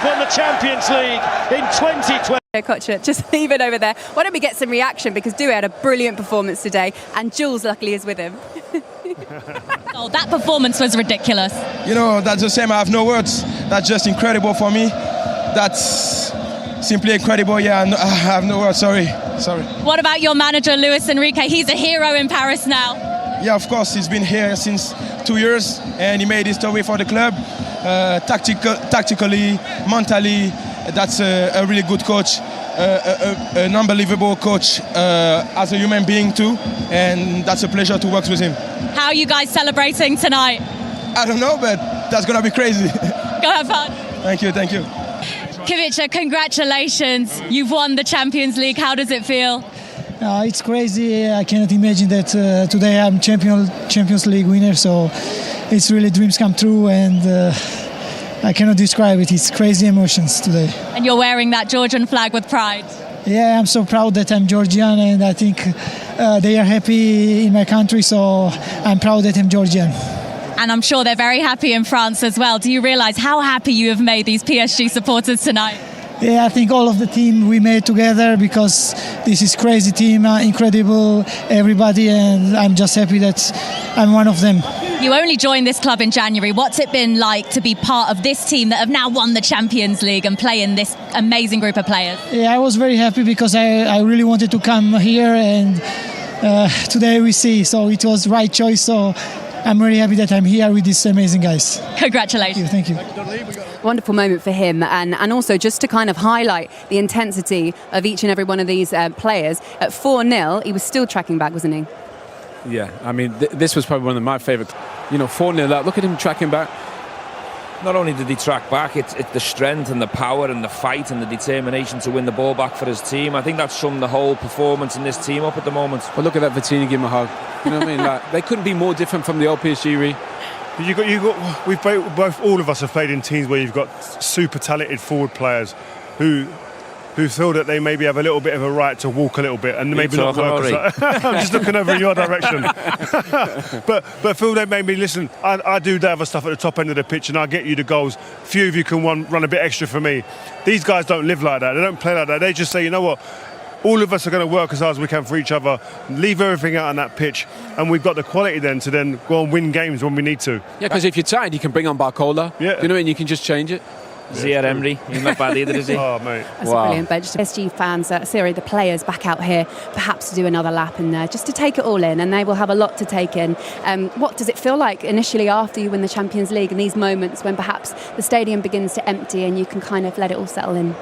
won the Champions League in 2020. Kocha, just leave it over there. Why don't we get some reaction, because Due had a brilliant performance today and Jules luckily is with him. Oh, that performance was ridiculous. You know, that's the same. I have no words. That's just incredible for me. That's simply incredible. Yeah, I have no words. Sorry. What about your manager, Luis Enrique? He's a hero in Paris now. Yeah, of course. He's been here since 2 years and he made history for the club. Tactically, mentally, that's a really good coach. An unbelievable coach as a human being too, and that's a pleasure to work with him. How are you guys celebrating tonight? I don't know, but that's gonna be crazy. Go have fun. Thank you. Kivica, congratulations. You've won the Champions League. How does it feel? It's crazy. I cannot imagine that today I'm Champions League winner, so it's really dreams come true, and I cannot describe it. It's crazy emotions today. And you're wearing that Georgian flag with pride. Yeah, I'm so proud that I'm Georgian, and I think they are happy in my country, so I'm proud that I'm Georgian. And I'm sure they're very happy in France as well. Do you realise how happy you have made these PSG supporters tonight? Yeah, I think all of the team we made together, because this is crazy team, incredible, everybody, and I'm just happy that I'm one of them. You only joined this club in January. What's it been like to be part of this team that have now won the Champions League and play in this amazing group of players? Yeah, I was very happy because I really wanted to come here, and today we see, so it was the right choice. So I'm really happy that I'm here with these amazing guys. Congratulations. Thank you. Wonderful moment for him, and also just to kind of highlight the intensity of each and every one of these players. At 4-0, he was still tracking back, wasn't he? Yeah, I mean, this was probably one of my favourite. 4-0 up. Look at him tracking back. Not only did he track back, it's the strength and the power and the fight and the determination to win the ball back for his team. I think that's summed the whole performance in this team up at the moment. But look at that Vitinha, give him a hug. You know what I mean? Like, they couldn't be more different from the old PSG. All of us have played in teams where you've got super talented forward players who feel that they maybe have a little bit of a right to walk a little bit and maybe not work. I'm just looking over in your direction. but Phil, they made me listen. I do the other stuff at the top end of the pitch, and I get you the goals. Few of you can run a bit extra for me. These guys don't live like that. They don't play like that. They just say, you know what? All of us are going to work as hard as we can for each other, leave everything out on that pitch, and we've got the quality then to then go and win games when we need to. Yeah, because if you're tired, you can bring on Barcola. Yeah. You know, and you can just change it. Ziad Emery, he's not bad either, is he? Oh, mate. That's a brilliant bench. PSG fans, the players back out here, perhaps to do another lap and just to take it all in, and they will have a lot to take in. What does it feel like initially after you win the Champions League, and these moments when perhaps the stadium begins to empty and you can kind of let it all settle in?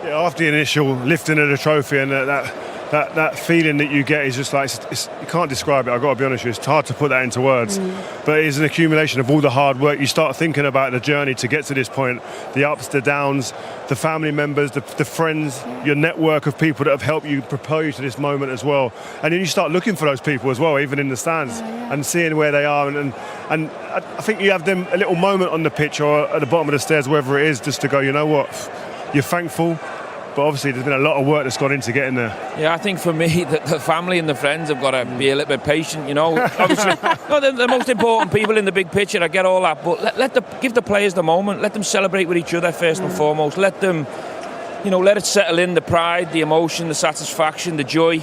Yeah, after the initial lifting of the trophy, and that feeling that you get is just like, you can't describe it. I've got to be honest with you, it's hard to put that into words. But it's an accumulation of all the hard work. You start thinking about the journey to get to this point, the ups, the downs, the family members, the friends, your network of people that have helped you propel you to this moment as well. And then you start looking for those people as well, even in the stands, and seeing where they are. And I think you have them a little moment on the pitch or at the bottom of the stairs, wherever it is, just to go, you know what, you're thankful. But obviously there's been a lot of work that's gone into getting there. Yeah, I think for me, the family and the friends have got to be a little bit patient, you know. Obviously, they're the most important people in the big picture, I get all that, but give the players the moment, let them celebrate with each other first and foremost, let them, let it settle in, the pride, the emotion, the satisfaction, the joy.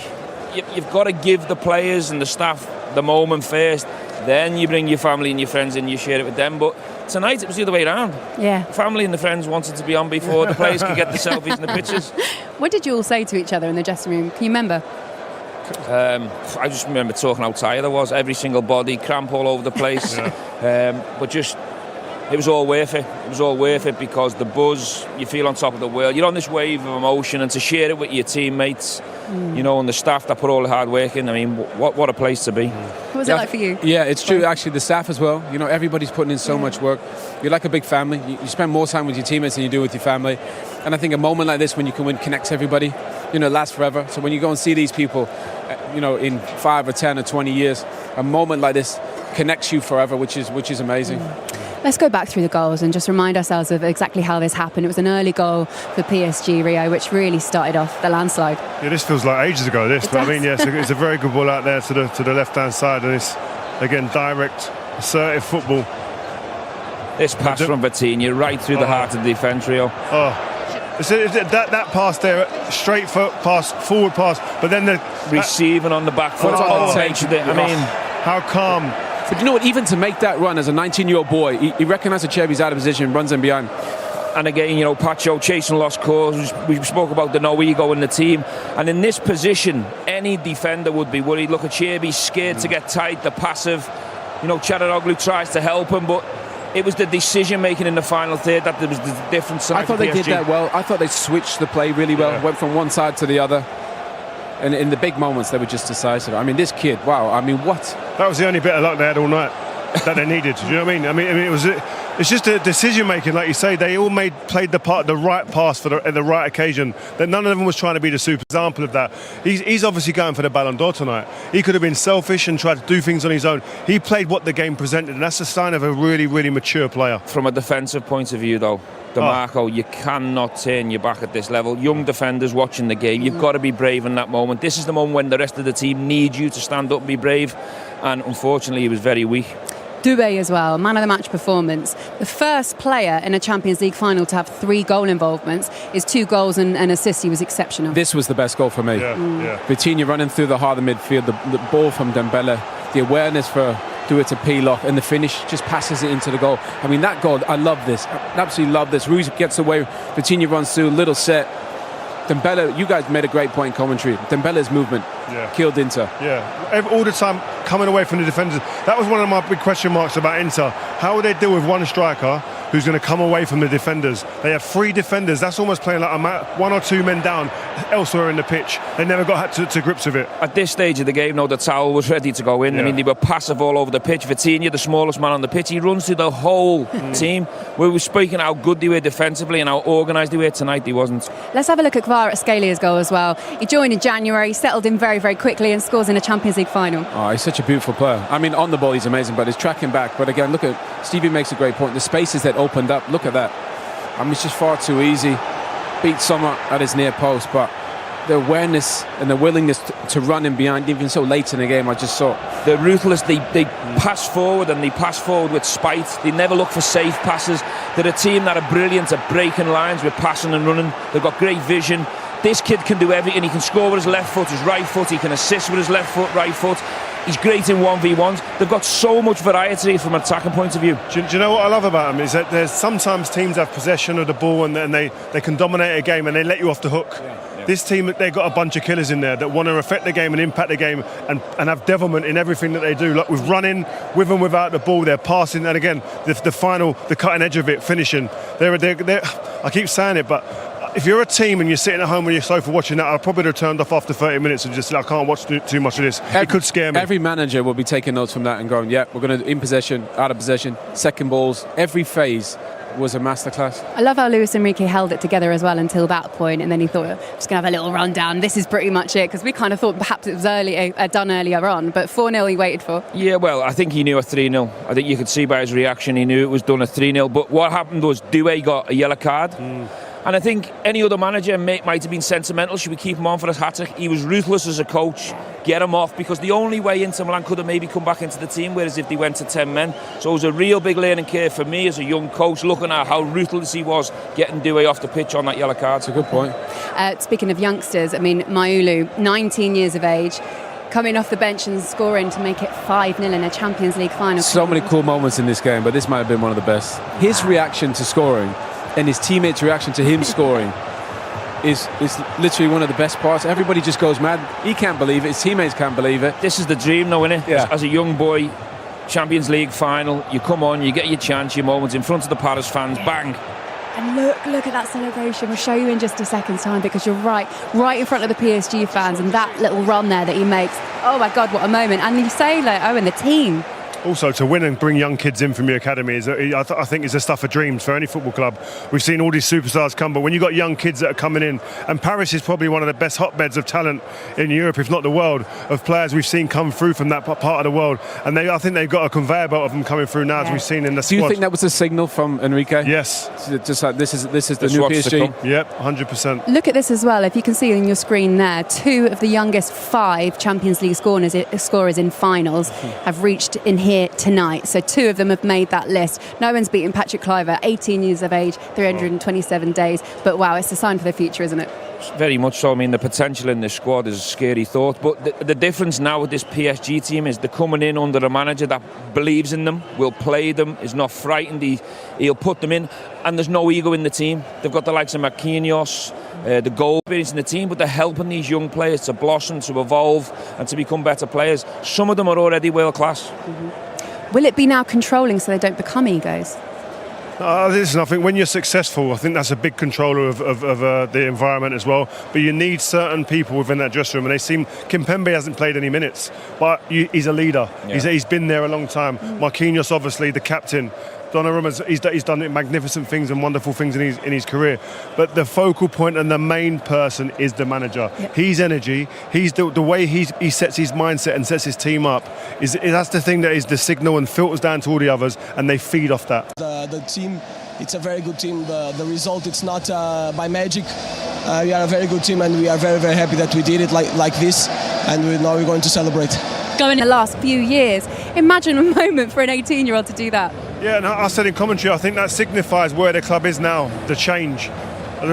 You've got to give the players and the staff the moment first, then you bring your family and your friends in, you share it with them. But tonight it was the other way around. Yeah. The family and the friends wanted to be on before the players could get the selfies and the pictures. What did you all say to each other in the dressing room? Can you remember? I just remember talking how tired I was, every single body, cramp all over the place. But just, it was all worth it. It was all worth it because the buzz, you feel on top of the world. You're on this wave of emotion, and to share it with your teammates, and the staff that put all the hard work in. I mean, what a place to be. What was it like for you? Yeah, it's true. Actually, the staff as well. Everybody's putting in so much work. You're like a big family. You spend more time with your teammates than you do with your family. And I think a moment like this, when you can win, connects everybody. Lasts forever. So when you go and see these people, in 5 or 10 or 20 years, a moment like this connects you forever, which is amazing. Let's go back through the goals and just remind ourselves of exactly how this happened. It was an early goal for PSG, Rio, which really started off the landslide. Yeah, this feels like ages ago, this. But I mean, yeah, it's a very good ball out there to the left-hand side. And it's, again, direct, assertive football. This pass from Vitinha right through the heart of the defence, Rio. That pass there, straight foot pass, forward pass, but then the receiving on the back foot. I mean, how calm. But you know what? Even to make that run as a 19-year-old boy, he recognised that Cherby's out of position, runs him behind. And again, you know, Pacho chasing lost cause. We spoke about the no ego in the team. And in this position, any defender would be worried. Look at Cherby, scared to get tight, the passive. You know, Charanoglu tries to help him, but it was the decision making in the final third that there was the different side. I thought they did that well. I thought they switched the play really well. Went from one side to the other. And in the big moments, they were just decisive. I mean, this kid, wow. I mean, what? That was the only bit of luck they had all night that they needed. Do you know what I mean? It's just a decision making, like you say. They all played the right pass at the right occasion. That none of them was trying to be the super example of that. He's obviously going for the Ballon d'Or tonight. He could have been selfish and tried to do things on his own. He played what the game presented, and that's a sign of a really, really mature player. From a defensive point of view, though, DeMarco, you cannot turn your back at this level. Young defenders watching the game, you've got to be brave in that moment. This is the moment when the rest of the team need you to stand up and be brave, and unfortunately he was very weak. Doué as well, man of the match performance. The first player in a Champions League final to have 3 goal involvements. His 2 goals and assist, he was exceptional. This was the best goal for me. Vitinha running through the heart of the midfield, the ball from Dembele, the awareness for Doué to P-lock, and the finish just passes it into the goal. I mean, that goal, I love this. I absolutely love this. Ruiz gets away, Vitinha runs through, little set. Dembele, you guys made a great point in commentary. Dembele's movement killed Inter. All the time coming away from the defenders. That was one of my big question marks about Inter. How would they deal with one striker who's going to come away from the defenders? They have 3 defenders. That's almost playing like 1 or 2 men down elsewhere in the pitch. They never got to grips with it. At this stage of the game, the towel was ready to go in. I mean, they were passive all over the pitch. Vitinha, the smallest man on the pitch, he runs through the whole team. We were speaking how good they were defensively and how organised they were. Tonight, they wasn't. Let's have a look at Kvaratskhelia goal as well. He joined in January, settled in very, very quickly and scores in a Champions League final. Oh, he's such a beautiful player. I mean, on the ball he's amazing, but he's tracking back. But again, look at Stevie makes a great point. The spaces that opened up, look at that. I mean, it's just far too easy. Beat Sommer at his near post, but the awareness and the willingness to run in behind, even so late in the game, I just saw. They're ruthless. They pass forward, and they pass forward with spite. They never look for safe passes. They're a team that are brilliant at breaking lines with passing and running. They've got great vision. This kid can do everything. He can score with his left foot, his right foot. He can assist with his left foot, right foot. He's great in 1v1s. They've got so much variety from an attacking point of view. Do you know what I love about them is that there's sometimes teams have possession of the ball and they can dominate a game and they let you off the hook. This team, they've got a bunch of killers in there that want to affect the game and impact the game and have devilment in everything that they do. Like with running, with and without the ball, they're passing, and again, the cutting edge of it, finishing. They're I keep saying it, but if you're a team and you're sitting at home on your sofa watching that, I'd probably have turned off after 30 minutes and just I can't watch too much of this. It could scare me. Every manager will be taking notes from that and going, we're going to in possession, out of possession, second balls. Every phase was a masterclass. I love how Luis Enrique held it together as well until that point, and then he thought, I'm just going to have a little rundown. This is pretty much it, because we kind of thought perhaps it was done earlier on, but 4-0 he waited for. Yeah, well, I think he knew a 3-0. I think you could see by his reaction he knew it was done at 3-0. But what happened was Doué got a yellow card. And I think any other manager might have been sentimental. Should we keep him on for his hat-trick? He was ruthless as a coach. Get him off, because the only way Inter Milan could have maybe come back into the team whereas if they went to 10 men. So it was a real big learning curve for me as a young coach, looking at how ruthless he was getting Doué off the pitch on that yellow card. It's a good point. Speaking of youngsters, I mean, Maulu, 19 years of age, coming off the bench and scoring to make it 5-0 in a Champions League final. So many cool moments in this game, but this might have been one of the best. His reaction to scoring and his teammates' reaction to him scoring is literally one of the best parts. Everybody just goes mad. He can't believe it. His teammates can't believe it. This is the dream though, isn't it? Yeah. As a young boy, Champions League final, you come on, you get your chance, your moments in front of the Paris fans, bang. And look at that celebration. We'll show you in just a second's time, because you're right in front of the PSG fans, and that little run there that he makes. Oh my God, what a moment. And you say, and the team. Also, to win and bring young kids in from your academy I think is the stuff of dreams for any football club. We've seen all these superstars come, but when you've got young kids that are coming in, and Paris is probably one of the best hotbeds of talent in Europe, if not the world, of players we've seen come through from that part of the world. And I think they've got a conveyor belt of them coming through now, as we've seen in the squad. Do you think that was a signal from Enrique? Yes. Just like this is the new PSG. Yep, 100%. Look at this as well. If you can see on your screen there, 2 of the youngest 5 Champions League scorers in finals have reached in here here tonight. So 2 of them have made that list. No one's beaten Patrick Kluivert, 18 years of age, 327 days. But wow, it's a sign for the future, isn't it? Very much so. I mean, the potential in this squad is a scary thought. But the difference now with this PSG team is they're coming in under a manager that believes in them, will play them, is not frightened. He'll put them in, and there's no ego in the team. They've got the likes of Marquinhos, the goal experience in the team, but they're helping these young players to blossom, to evolve, and to become better players. Some of them are already world class. Will it be now controlling so they don't become egos? Listen, I think when you're successful, I think that's a big controller of the environment as well. But you need certain people within that dressing room, and they seem. Kimpembe hasn't played any minutes, but he's a leader. Yeah. He's been there a long time. Marquinhos, obviously, the captain. Donnarumma's he's done magnificent things and wonderful things in his career, but the focal point and the main person is the manager. Yep. His energy, the way he sets his mindset and sets his team up that's the thing that is the signal and filters down to all the others, and they feed off that. The team, it's a very good team. The result, it's not by magic. We are a very good team, and we are very, very happy that we did it like this, and now we're going to celebrate. Going in the last few years, imagine a moment for an 18-year-old to do that. Yeah, and I said in commentary, I think that signifies where the club is now, the change.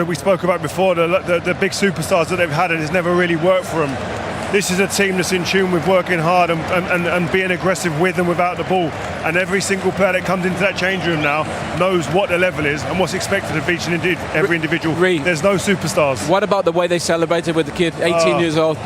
We spoke about before, the big superstars that they've had, and it's never really worked for them. This is a team that's in tune with working hard and being aggressive with and without the ball. And every single player that comes into that change room now knows what the level is and what's expected of each and indeed every individual. There's no superstars. What about the way they celebrated with the kid, 18 years old?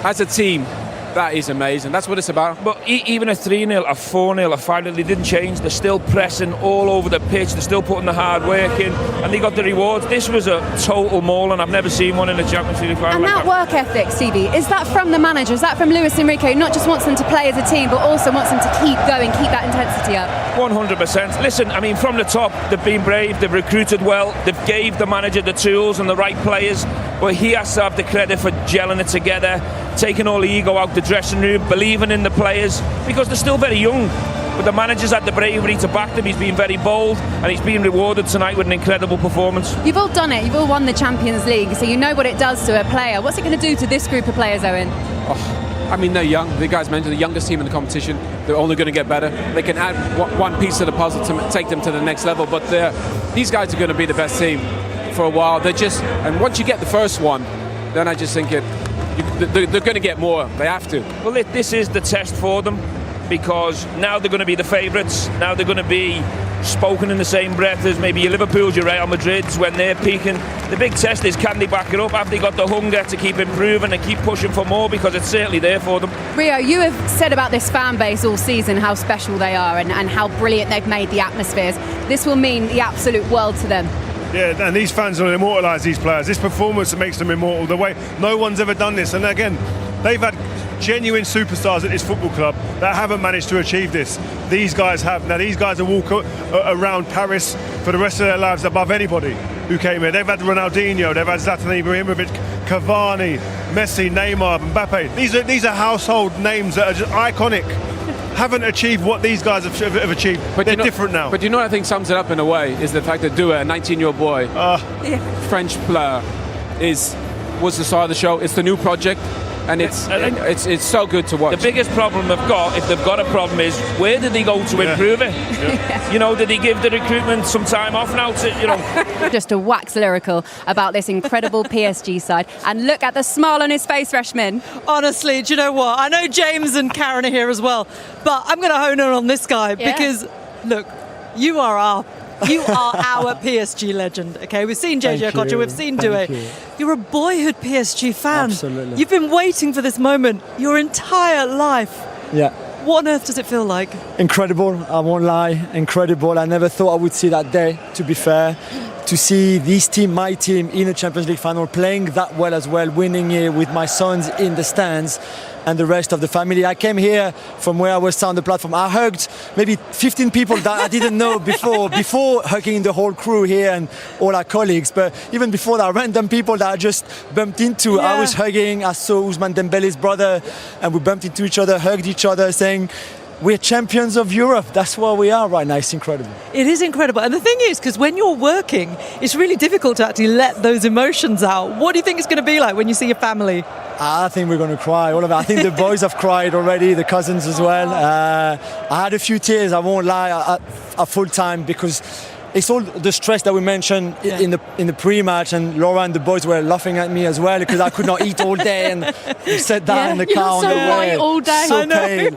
As a team, that is amazing. That's what it's about. But even a 3-0, a 4-0, a 5-0, they didn't change. They're still pressing all over the pitch. They're still putting the hard work in, and they got the rewards. This was a total maul, and I've never seen one in a Champions League final. And that work ethic, Stevie, is that from the manager? Is that from Luis Enrique, who not just wants them to play as a team, but also wants them to keep going, keep that intensity up? 100%. Listen, I mean, from the top, they've been brave, they've recruited well, they've gave the manager the tools and the right players, but he has to have the credit for gelling it together, taking all the ego out the dressing room, believing in the players, because they're still very young. But the manager's had the bravery to back them. He's been very bold, and he's been rewarded tonight with an incredible performance. You've all done it. You've all won the Champions League, so you know what it does to a player. What's it going to do to this group of players, Owen? I mean, they're young. The guys mentioned the youngest team in the competition. They're only going to get better. They can add one piece to the puzzle to take them to the next level. But these guys are going to be the best team for a while. And once you get the first one, then I just think they're going to get more. They have to. Well, this is the test for them, because now they're going to be the favourites. Now they're going to be spoken in the same breath as maybe your Liverpool's, your Real Madrid's when they're peaking. The big test is, can they back it up? Have they got the hunger to keep improving and keep pushing for more? Because it's certainly there for them. Rio, you have said about this fan base all season how special they are and how brilliant they've made the atmospheres. This will mean the absolute world to them. Yeah, and these fans will immortalise these players. This performance makes them immortal. The way no one's ever done this. And again, they've had genuine superstars at this football club that haven't managed to achieve this. These guys have. Now these guys will walk around Paris for the rest of their lives above anybody who came here. They've had Ronaldinho, they've had Zlatan Ibrahimovic, Cavani, Messi, Neymar, Mbappe. These are household names that are just iconic. Haven't achieved what these guys have achieved. But they're different now. But what I think sums it up in a way is the fact that Dua, a 19-year-old boy, French player, was the star of the show. It's the new project, and it's so good to watch. The biggest problem they've got, if they've got a problem, is where did they go to improve it? Yeah. You know, did they give the recruitment some time off now to, Just to wax lyrical about this incredible PSG side. And look at the smile on his face, Reshmin. Honestly, do you know what? I know James and Karen are here as well, but I'm going to hone in on this guy because, look, you are our PSG legend, okay? We've seen JJ Okocha, we've seen Due. You're a boyhood PSG fan. Absolutely. You've been waiting for this moment your entire life. Yeah. What on earth does it feel like? Incredible, I won't lie, incredible. I never thought I would see that day, to be fair. To see this team, my team, in a Champions League final, playing that well as well, winning here with my sons in the stands and the rest of the family. I came here from where I was on the platform. I hugged maybe 15 people that I didn't know before hugging the whole crew here and all our colleagues. But even before that, random people that I just bumped into, I was hugging. I saw Ousmane Dembele's brother and we bumped into each other, hugged each other, saying, we're champions of Europe. That's where we are right now. It's incredible. It is incredible. And the thing is, because when you're working, it's really difficult to actually let those emotions out. What do you think it's going to be like when you see your family? I think we're going to cry, all of it. I think the boys have cried already, the cousins as well. I had a few tears, I won't lie, at full time, because it's all the stress that we mentioned in the pre-match, and Laura and the boys were laughing at me as well because I could not eat all day and sat down in the car on the way. All day. So pale.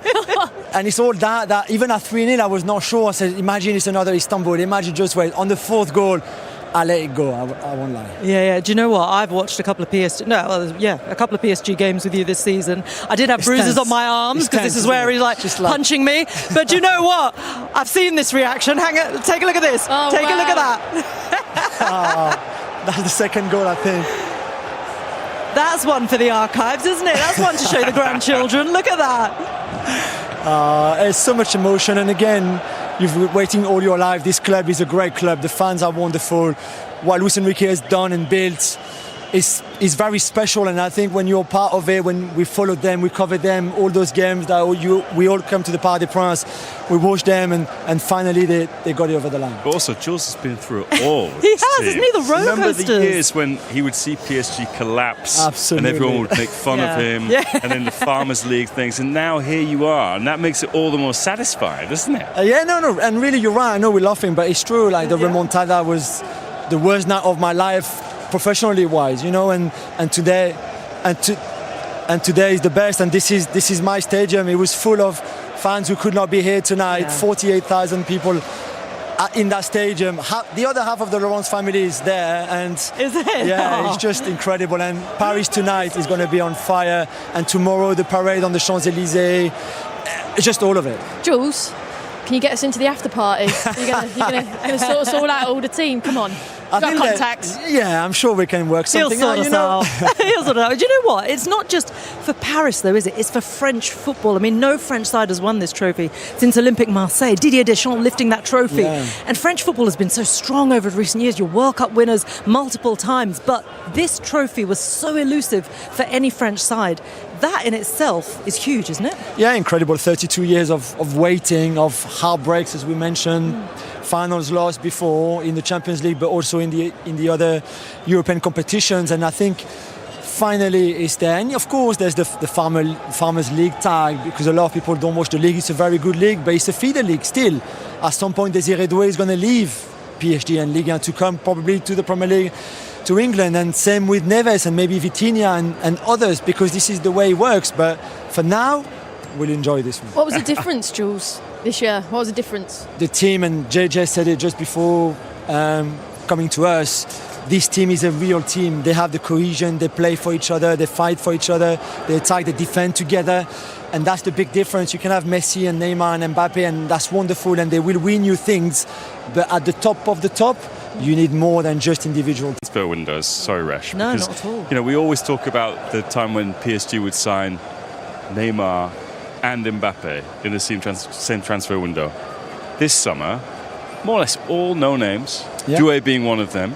And it's all that even at 3-0 I was not sure. I said, imagine it's another Istanbul. Imagine just wait. On the fourth goal, I let it go. I won't lie. Yeah. Do you know what? I've watched a couple of PSG games with you this season. I did have bruises on my arms because this is where he's like punching me. But do you know what? I've seen this reaction. Take a look at this. Take a look at that. That's the second goal, I think. That's one for the archives, isn't it? That's one to show the grandchildren. Look at that. There's so much emotion, and again, you've been waiting all your life. This club is a great club. The fans are wonderful. What Luis Enrique has done and built is very special. And I think when you're part of it, when we followed them, we covered them, all those games that we all come to the Parc des Princes, we watched them, and finally they got it over the line. But also, Jules has been through it all. He has, isn't he? The roller Remember coasters. the years when he would see PSG collapse, Absolutely. and everyone would make fun of him, and then the Farmers League things, and now here you are, and that makes it all the more satisfying, doesn't it? No, and really, you're right. I know we're laughing, but it's true. Like the remontada was the worst night of my life, professionally wise, and today is the best. And this is my stadium. It was full of fans who could not be here tonight. 48,000 people in that stadium. The other half of the Laurence family is there, and is it? Yeah, it's just incredible. And Paris tonight is going to be on fire, and tomorrow the parade on the Champs-Élysées. It's just all of it. Jules, can you get us into the after party? You're gonna sort us all out, all the team. Come on. I Got think contacts. I'm sure we can work something out. He'll sort it out. Do you know what? It's not just for Paris, though, is it? It's for French football. I mean, no French side has won this trophy since Olympique Marseille. Didier Deschamps lifting that trophy. Yeah. And French football has been so strong over recent years. You're World Cup winners multiple times. But this trophy was so elusive for any French side. That in itself is huge, isn't it? Yeah, incredible. 32 years of waiting, of heartbreaks, as we mentioned. Finals lost before in the Champions League, but also in the other European competitions. And I think finally it's there. And of course, there's the Farmers League tag, because a lot of people don't watch the league. It's a very good league, but it's a feeder league still. At some point, Désiré Doué is going to leave PSG and Ligue 1 to come probably to the Premier League, to England, and same with Neves and maybe Vitinha and others, because this is the way it works. But for now, we'll enjoy this one. What was the difference, Jules, this year? What was the difference? The team, and JJ said it just before coming to us, this team is a real team. They have the cohesion, they play for each other, they fight for each other, they attack, they defend together. And that's the big difference. You can have Messi and Neymar and Mbappe, and that's wonderful, and they will win you things. But at the top of the top, you need more than just individual. Transfer windows, sorry, Resh. No, because, not at all. we always talk about the time when PSG would sign Neymar and Mbappe in the same transfer window. This summer, more or less all no names, Doué being one of them.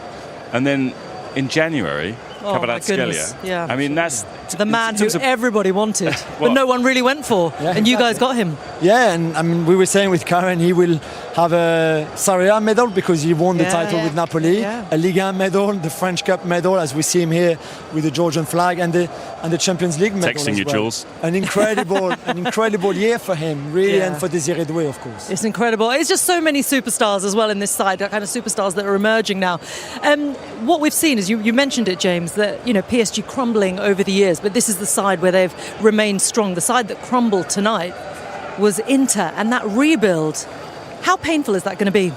And then in January, Kvaratskhelia. Yeah. I mean, that's the man who everybody wanted, but no one really went for. Yeah, and you guys got him. Yeah, and I mean, we were saying with Karen, he will have a Serie A medal because he won the title with Napoli, a Ligue 1 medal, the French Cup medal, as we see him here with the Georgian flag, and the Champions League medal. Texting you, Jules. An incredible year for him, really, and for Désiré Doué, of course. It's incredible. It's just so many superstars as well in this side, the kind of superstars that are emerging now. What we've seen is, you mentioned it, James, that PSG crumbling over the years, but this is the side where they've remained strong. The side that crumbled tonight was Inter, and that rebuild. How painful is that going to be?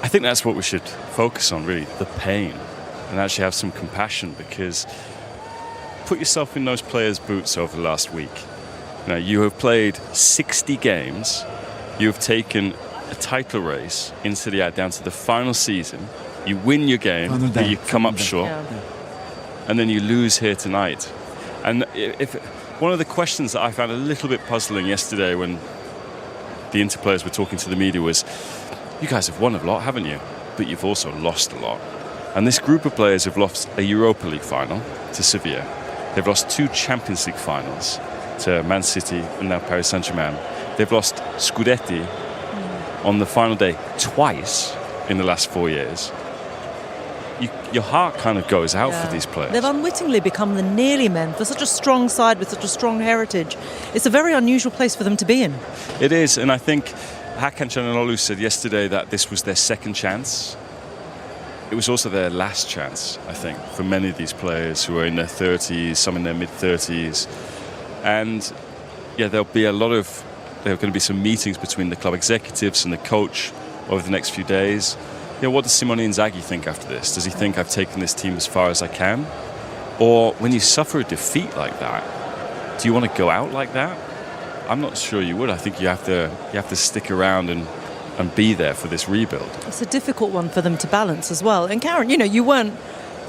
I think that's what we should focus on, really, the pain, and actually have some compassion, because put yourself in those players' boots over the last week. Now, you have played 60 games, you have taken a title race in Serie A down to the final season, you win your game, but you come up short, and then you lose here tonight. And if one of the questions that I found a little bit puzzling yesterday when the Inter players were talking to the media was, you guys have won a lot, haven't you? But you've also lost a lot. And this group of players have lost a Europa League final to Sevilla. They've lost 2 Champions League finals to Man City and now Paris Saint-Germain. They've lost Scudetti on the final day twice in the last 4 years. Your heart kind of goes out for these players. They've unwittingly become the nearly men for such a strong side with such a strong heritage. It's a very unusual place for them to be in. It is, and I think Hakan Çalhanoğlu said yesterday that this was their second chance. It was also their last chance, I think, for many of these players who are in their 30s, some in their mid-30s. And there are going to be some meetings between the club executives and the coach over the next few days. What does Simone Inzaghi think after this? Does he think I've taken this team as far as I can? Or when you suffer a defeat like that, do you want to go out like that? I'm not sure you would. I think you have to stick around and be there for this rebuild. It's a difficult one for them to balance as well. And Karen, you weren't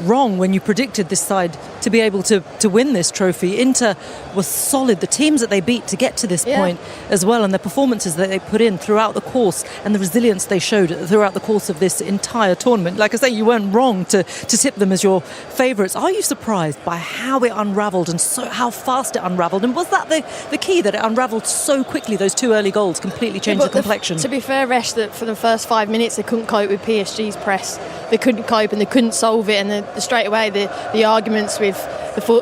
wrong when you predicted this side to be able to win this trophy. Inter was solid. The teams that they beat to get to this point as well, and the performances that they put in throughout the course and the resilience they showed throughout the course of this entire tournament. Like I say, you weren't wrong to tip them as your favourites. Are you surprised by how it unravelled and how fast it unravelled? And was that the key, that it unravelled so quickly? Those 2 early goals completely changed the complexion. To be fair, Resh, that for the first 5 minutes they couldn't cope with PSG's press. They couldn't cope and they couldn't solve it, and straight away the arguments with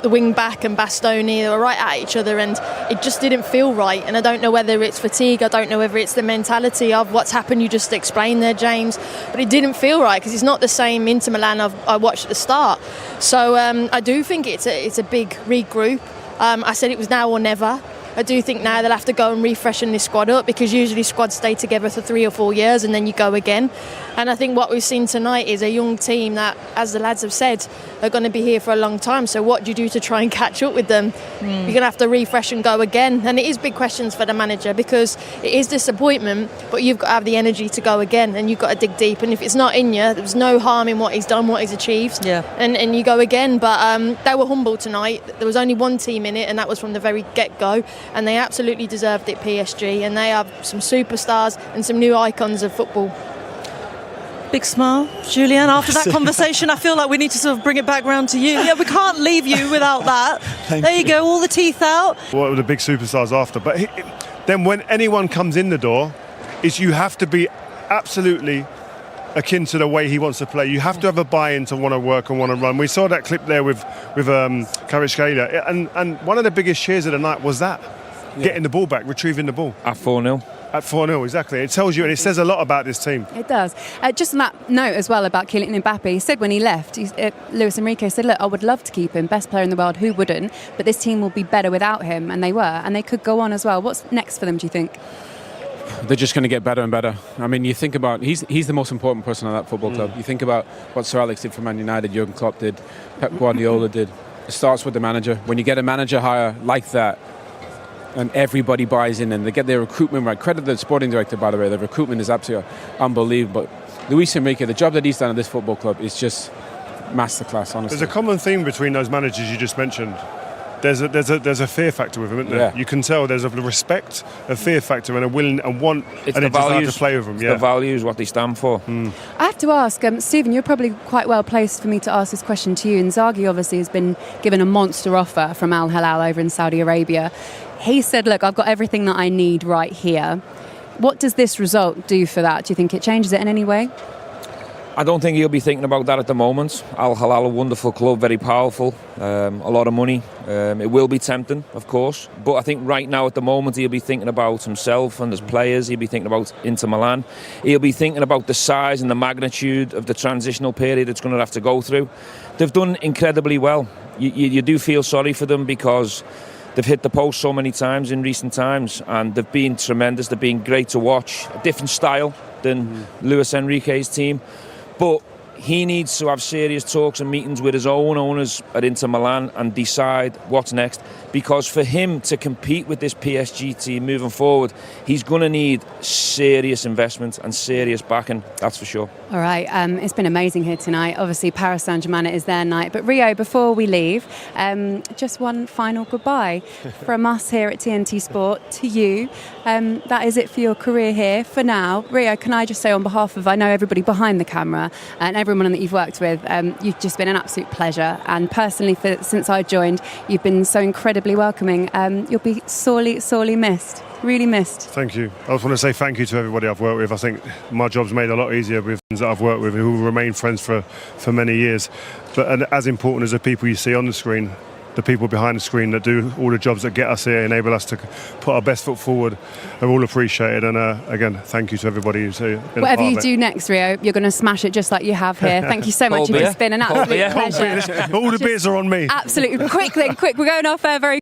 the wing back and Bastoni, they were right at each other, and it just didn't feel right. And I don't know whether it's fatigue, I don't know whether it's the mentality of what's happened. You just explained there, James, but it didn't feel right because it's not the same Inter Milan I watched at the start. So I do think it's a big regroup. I said it was now or never. I do think now they'll have to go and refreshen this squad up, because usually squads stay together for 3 or 4 years and then you go again. And I think what we've seen tonight is a young team that, as the lads have said, are going to be here for a long time. So what do you do to try and catch up with them? You're going to have to refresh and go again. And it is big questions for the manager, because it is disappointment, but you've got to have the energy to go again, and you've got to dig deep. And if it's not in you, there's no harm in what he's done, what he's achieved. And you go again. But they were humble tonight. There was only one team in it, and that was from the very get-go. And they absolutely deserved it, PSG. And they have some superstars and some new icons of football. Big smile, Julian. After that conversation, I feel like we need to sort of bring it back round to you. We can't leave you without that. There you go, all the teeth out. What were the big superstars after? But then when anyone comes in the door, you have to be absolutely akin to the way he wants to play. You have to have a buy-in to want to work and want to run. We saw that clip there with Kvaratskhelia, and one of the biggest cheers of the night was that. Getting the ball back, retrieving the ball. At 4-0. At 4-0, exactly. It tells you, and it says a lot about this team. It does. Just on that note as well about Kylian Mbappe, he said when he left, Luis Enrique said, look, I would love to keep him, best player in the world, who wouldn't? But this team will be better without him, and they were, and they could go on as well. What's next for them, do you think? They're just going to get better and better. I mean, you think about, he's the most important person at that football club. You think about what Sir Alex did for Man United, Jurgen Klopp did, Pep Guardiola did. It starts with the manager. When you get a manager hire like that, and everybody buys in and they get their recruitment right. Credit the sporting director, by the way. The recruitment is absolutely unbelievable. Luis Enrique, the job that he's done at this football club is just masterclass, honestly. There's a common theme between those managers you just mentioned. There's a fear factor with them, isn't there? You can tell there's a respect, a fear factor, and a willing and want and a desire to play with them. It's the values, what they stand for. I have to ask, Stephen, you're probably quite well placed for me to ask this question to you. Inzaghi obviously has been given a monster offer from Al Hilal over in Saudi Arabia. He said, look, I've got everything that I need right here. What does this result do for that? Do you think it changes it in any way? I don't think he'll be thinking about that at the moment. Al Hilal, a wonderful club, very powerful, a lot of money. It will be tempting, of course. But I think right now at the moment he'll be thinking about himself and his players. He'll be thinking about Inter Milan. He'll be thinking about the size and the magnitude of the transitional period it's going to have to go through. They've done incredibly well. You do feel sorry for them because they've hit the post so many times in recent times, and they've been tremendous. They've been great to watch. A different style than Luis Enrique's team. But he needs to have serious talks and meetings with his own owners at Inter Milan and decide what's next. Because for him to compete with this PSG team moving forward, he's going to need serious investment and serious backing, that's for sure. All right, it's been amazing here tonight. Obviously, Paris Saint-Germain is their night. But Rio, before we leave, just one final goodbye from us here at TNT Sport to you. That is it for your career here for now. Rio, can I just say on behalf of, I know everybody behind the camera and everybody everyone that you've worked with. You've just been an absolute pleasure, and personally, since I joined, you've been so incredibly welcoming. You'll be sorely missed. Really missed. Thank you. I just want to say thank you to everybody I've worked with. I think my job's made a lot easier with friends that I've worked with who will remain friends for many years. And as important as the people you see on the screen, the people behind the screen that do all the jobs that get us here, enable us to put our best foot forward, are all appreciated. And again, thank you to everybody who's been Whatever you do next, Rio, you're going to smash it just like you have here. Thank you so much. It's been an absolute pleasure. All the beers are on me. Absolutely. Quick, we're going off very